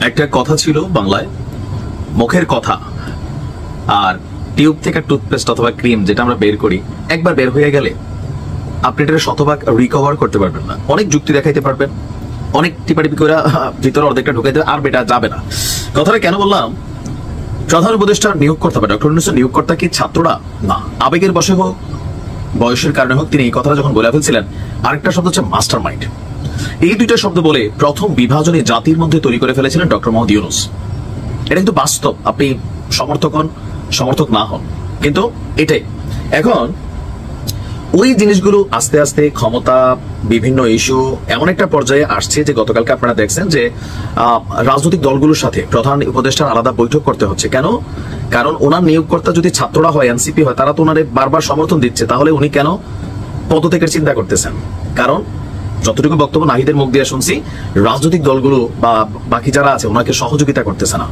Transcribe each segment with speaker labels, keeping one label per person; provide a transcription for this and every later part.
Speaker 1: একটা কথা ছিল বাংলায়, মুখের কথা আর টিউব থেকে টুথপেস্ট অথবা ক্রিম যেটা আমরা বের করি, একবার বের হয়ে গেলে আপনি এটা শতভাগ রিকভার করতে পারবেন না। অনেক যুক্তি দেখাইতে পারবেন, অনেক টিপাটিপি করে ভিতরে অর্ধেকটা ঢুকাই দেবে, আর বেটা যাবে না। কথাটা কেন বললাম? প্রধান উপদেষ্টার নিয়োগকর্তা বা ডক্টর ইউনূসের নিয়োগকর্তা কি ছাত্ররা? না, আবেগের বশে হোক, বয়সের কারণে হোক, তিনি এই কথাটা যখন বলে ফেলছিলেন, আরেকটা শব্দ হচ্ছে মাস্টার মাইন্ড। এই দুইটা শব্দ বলে প্রথম বিভাজনে জাতির মধ্যে তৈরি করে ফেলেছিলেন ডক্টর মোহাম্মদ ইউনূস। এটা কিন্তু বাস্তব, আপনি সমর্থক হন সমর্থক না হন, কিন্তু এটাই। এখন ওই জিনিসগুলো আস্তে আস্তে ক্ষমতা, বিভিন্ন ইস্যু এমন একটা পর্যায়ে আসছে যে গতকালকে আপনারা দেখছেন যে রাজনৈতিক দলগুলোর সাথে প্রধান উপদেষ্টার আলাদা বৈঠক করতে হচ্ছে। কেন? কারণ ওনার নিয়োগকর্তা যদি ছাত্ররা হয়, এনসিপি হয়, তারা তো ওনারে বারবার সমর্থন দিচ্ছে, তাহলে উনি কেন পদত্যাগের চিন্তা করতেছেন? কারণ যতটুকু বক্তব্য নাহিদের মুখ দিয়ে শুনছি, রাজনৈতিক দলগুলো বা বাকি যারা আছে ওনাকে সহযোগিতা করতেছে না।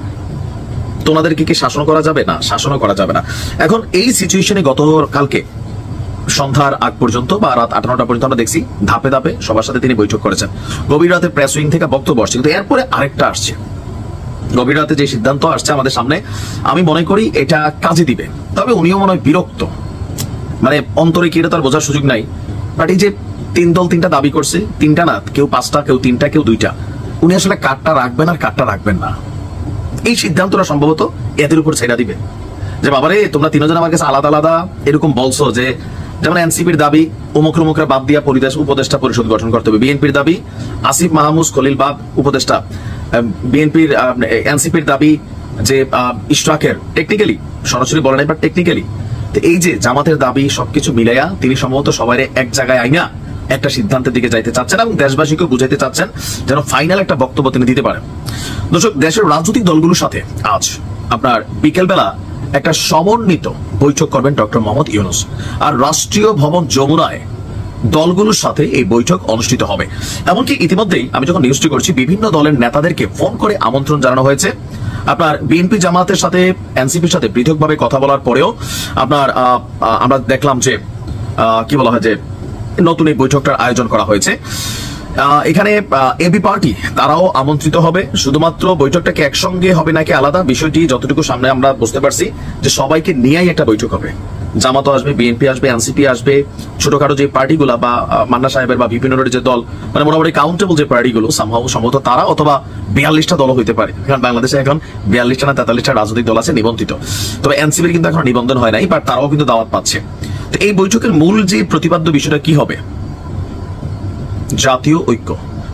Speaker 1: তো ওনাদেরকে কি শাসন করা যাবে? না, শাসনও করা যাবে না। এখন এই সিচুয়েশনে গতকালকে সন্ধ্যার আগ পর্যন্ত বা রাত 8-9টা পর্যন্ত আমরা দেখছি ধাপে ধাপে সবার সাথে তিনি বৈঠক করেছেন। গভীর রাতে প্রেস উইং থেকে বক্তব্য আসছে, কিন্তু এরপরে আরেকটা আসছে। গভীর রাতে যে সিদ্ধান্ত আসছে আমাদের সামনে, আমি মনে করি এটা কাজে দিবে। তবে উনিও মনে হয় বিরক্ত, মানে অন্তরে কি এটা তার বোঝার সুযোগ নাই। বাট এই যে তিন দল তিনটা দাবি করছে, তিনটা না, কেউ পাঁচটা, কেউ তিনটা, কেউ দুইটা, উনি আসলে কারটা রাখবেন আর কারটা রাখবেন না, এই সিদ্ধান্তটা সম্ভবত এদের উপর ছেড়ে দিবে। যে বাবারে তোমরা তিনজন আমার কাছে আলাদা আলাদা এরকম বলছো, যে যেমন এনসিপির দাবি অমুক রমুকরা বাদ দিয়া উপদেষ্টা পরিষদ গঠন করতে হবে, বিএনপির দাবি আসিফ মাহমুদ খলিল বাদ উপদেষ্টা, বিএনপির এনসিপির দাবি যে ইশরাকের, টেকনিক্যালি সরাসরি বলে নাই বাট টেকনিক্যালি। তো এই যে জামাতের দাবি, সবকিছু মিলাইয়া তিনি সম্ভবত সবাই এক জায়গায় আইনা একটা সিদ্ধান্তের দিকে যাইতে চাচ্ছেন এবং দেশবাসীকে বুঝাইতে চাচ্ছেন যেন ফাইনাল একটা বক্তব্য তিনি দিতে পারেন। দর্শক, দেশের রাজনৈতিক দলগুলোর সাথে আজ আপনার বিকেলবেলা একটা সমন্বিত বৈঠক করবেন ডক্টর মোহাম্মদ ইউনূস, আর রাষ্ট্রীয় ভবন যমুনায় দলগুলোর সাথে এই বৈঠক অনুষ্ঠিত হবে। এমনকি ইতিমধ্যেই আমি যখন নিউজটি করছি, বিভিন্ন দলের নেতাদেরকে ফোন করে আমন্ত্রণ জানানো হয়েছে। আপনার বিএনপি জামাতের সাথে, এনসিপির সাথে পৃথকভাবে কথা বলার পরেও আপনার আমরা দেখলাম যে কি বলা হয়, যে নতুন এই বৈঠকটার আয়োজন করা হয়েছে। এখানে এবি পার্টি তারাও আমন্ত্রিত হবে। শুধুমাত্র বৈঠকটাকে একসঙ্গে হবে নাকি আলাদা, বিষয়টি যতটুকু সামনে আমরা বুঝতে পারছি যে সবাইকে নিয়েই একটা বৈঠক হবে। জামাতও আসবে, বিএনপি আসবে, এনসিপি আসবে, ছোটখাটো যে পার্টিগুলা বা মান্না সাহেবের বা বিভিন্ন যে দল, মানে মোটামুটি কাউন্টেবল যে পার্টিগুলো সম্ভবত তারা, অথবা 42টা দল হইতে পারে। কারণ বাংলাদেশে এখন 42টা না 43টা রাজনৈতিক দল আছে নিবন্ধিত। তবে এনসিপির কিন্তু এখন নিবন্ধন হয় নাই, বাট তারাও কিন্তু দাওয়াত পাচ্ছে। তো এই বৈঠকের মূল যে প্রতিপাদ্য বিষয়টা কি হবে? জাতীয় ঐক্য।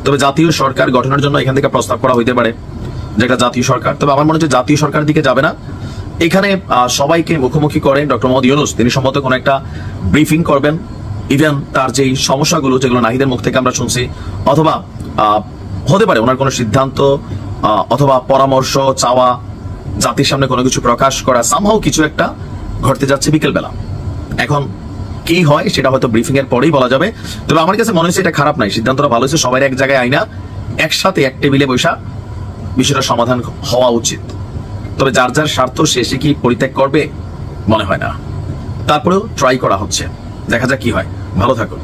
Speaker 1: তবে জাতীয় সরকার গঠনের জন্য এখান থেকে প্রস্তাব করা হইতে পারে যে একটা জাতীয় সরকার। তবে আমার মনে হচ্ছে জাতীয় সরকার দিকে যাবে না, এখানে সবাইকে মুখোমুখি করে ডক্টর মোহাম্মদ ইউনূস তিনি সম্ভবত কোনো একটা ব্রিফিং করবেন। ইভেন তার যেই সমস্যাগুলো যেগুলো নাহিদের মুখ থেকে আমরা শুনছি, অথবা হতে পারে ওনার কোনো সিদ্ধান্ত অথবা পরামর্শ চাওয়া, জাতির সামনে কোনো কিছু প্রকাশ করা, সামহাও কিছু একটা ঘটতে যাচ্ছে বিকেল বেলা। এখন কি হয় সেটা হয়তো ব্রিফিং এর পরেই বলা যাবে। তবে আমার কাছে মনে হচ্ছে এটা খারাপ নাই, সিদ্ধান্তটা ভালো হয়েছে। সবাই এক জায়গায় আইনা একসাথে এক টেবিলে বসা বিষয়টা সমাধান হওয়া উচিত। তবে যার যার স্বার্থ শেষে কি পরিত্যাগ করবে মনে হয় না, তারপরেও ট্রাই করা হচ্ছে, দেখা যাক কি হয়। ভালো থাকুন।